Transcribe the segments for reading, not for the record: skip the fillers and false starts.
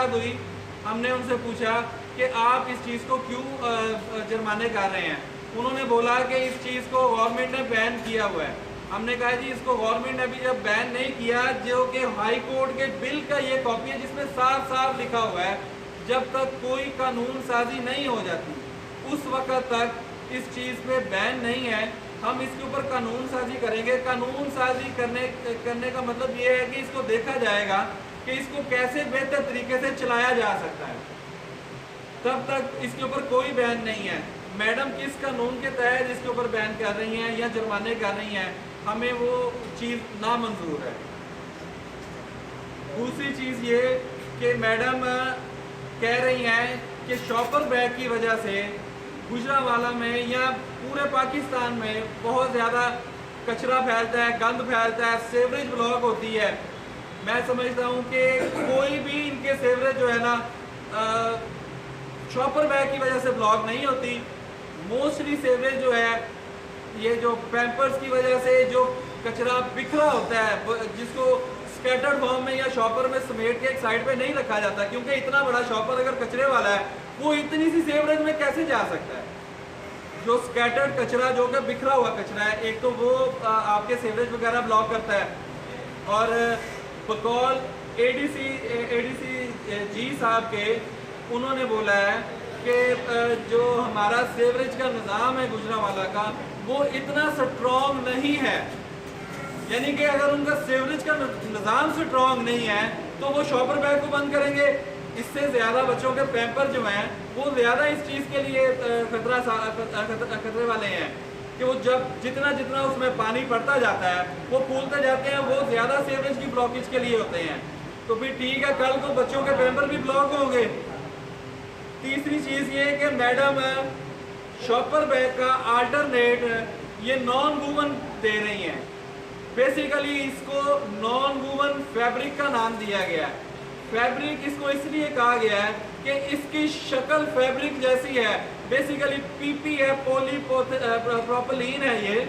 मुलाकात हुई, हमने उनसे पूछा कि आप इस चीज़ को क्यों जुर्माने कर रहे हैं। उन्होंने बोला कि इस चीज़ को गवर्नमेंट ने बैन किया हुआ है। हमने कहा जी इसको गवर्नमेंट ने अभी जब बैन नहीं किया, जो कि हाई कोर्ट के बिल का ये कॉपी है जिसमें साफ साफ लिखा हुआ है जब तक कोई कानून साजी नहीं हो जाती उस वक्त तक इस चीज़ पे बैन नहीं है। हम इसके ऊपर कानून साजी करेंगे। कानून साजी करने का मतलब ये है कि इसको देखा जाएगा कि इसको कैसे बेहतर तरीके से चलाया जा सकता है। तब तक इसके ऊपर कोई बैन नहीं है। मैडम किस कानून के तहत इसके ऊपर बैन कर रही हैं या जुर्माने कर रही हैं, हमें वो चीज़ नामंजूर है। दूसरी चीज़ ये कि मैडम कह रही हैं कि शॉपर बैग की वजह से गुजरांवाला में या पूरे पाकिस्तान में बहुत ज़्यादा कचरा फैलता है, गंद फैलता है, सीवरेज ब्लॉक होती है। मैं समझता हूँ कि कोई भी इनके सीवरेज जो है ना शॉपर बैग की वजह से ब्लॉक नहीं होती। मोस्टली सीवरेज जो है ये जो पैम्पर्स की वजह से जो कचरा बिखरा होता है जिसको स्कैटर्ड फॉर्म में या शॉपर में समेट के एक साइड पे नहीं रखा जाता, क्योंकि इतना बड़ा शॉपर अगर कचरे वाला है वो इतनी सी सीवरेज में कैसे जा सकता है। जो स्कैटर्ड कचरा जो कि बिखरा हुआ कचरा है, एक तो वो आपके सीवरेज वगैरह ब्लॉक करता है। और बकौल एडीसी जी साहब के उन्होंने बोला है कि जो हमारा सीवरेज का निज़ाम है गुजरांवाला का वो इतना स्ट्रॉन्ग नहीं है। यानी कि अगर उनका सीवरेज का निज़ाम स्ट्रॉन्ग नहीं है तो वो शॉपर बैग को बंद करेंगे। इससे ज़्यादा बच्चों के पैम्पर जो हैं वो ज़्यादा इस चीज़ के लिए खतरे वाले हैं कि वो जब जितना जितना उसमें पानी पड़ता जाता है वो फूलते जाते हैं, वो ज़्यादा सीवरेज की ब्लॉकेज के लिए होते हैं। तो फिर ठीक है, कल को बच्चों के पैम्पर भी ब्लॉक होंगे। तीसरी चीज़ ये कि मैडम शॉपर बैग का अल्टरनेट ये नॉन वूवन दे रही हैं। बेसिकली इसको नॉन वूवन फैब्रिक का नाम दिया गया है। फैब्रिक इसको इसलिए कहा गया है कि इसकी शक्ल फैब्रिक जैसी है। बेसिकली पीपी है, प्रोपिलीन है ये,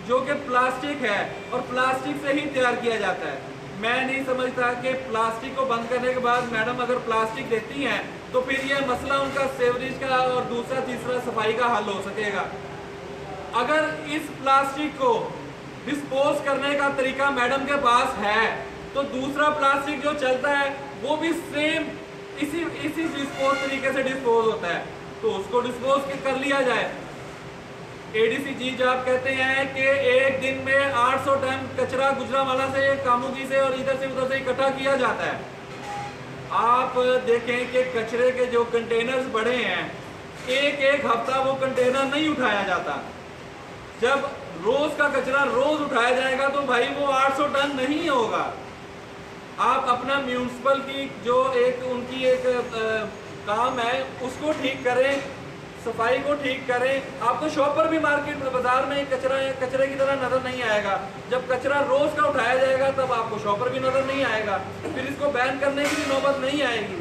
जो कि प्लास्टिक है और प्लास्टिक से ही तैयार किया जाता है। मैं नहीं समझता कि प्लास्टिक को बंद करने के बाद मैडम अगर प्लास्टिक देती हैं तो फिर यह मसला उनका सीवरेज का और दूसरा तीसरा सफाई का हल हो सकेगा। अगर इस प्लास्टिक को डिस्पोज करने का तरीका मैडम के पास है तो दूसरा प्लास्टिक जो चलता है वो भी सेम इसी डिस्पोज तरीके से डिस्पोज होता है, तो उसको डिस्पोज कर लिया जाए। एडीसी जी जब कहते हैं कि एक दिन में 800 टन कचरा गुजरांवाला से, कामुगी से और इधर से उधर से इकट्ठा किया जाता है। आप देखें कि कचरे के जो कंटेनर्स बड़े हैं, एक एक हफ्ता वो कंटेनर नहीं उठाया जाता। जब रोज का कचरा रोज उठाया जाएगा तो भाई वो 800 टन नहीं होगा। आप अपना म्यूनिसिपल की जो एक उनकी एक काम है उसको ठीक करें, सफाई को ठीक करें। आपको शॉपर भी मार्केट में बाजार में कचरे की तरह नजर नहीं आएगा। जब कचरा रोज का उठाया जाएगा तब आपको शॉपर भी नजर नहीं आएगा। फिर इसको बैन करने की भी नौबत नहीं आएगी।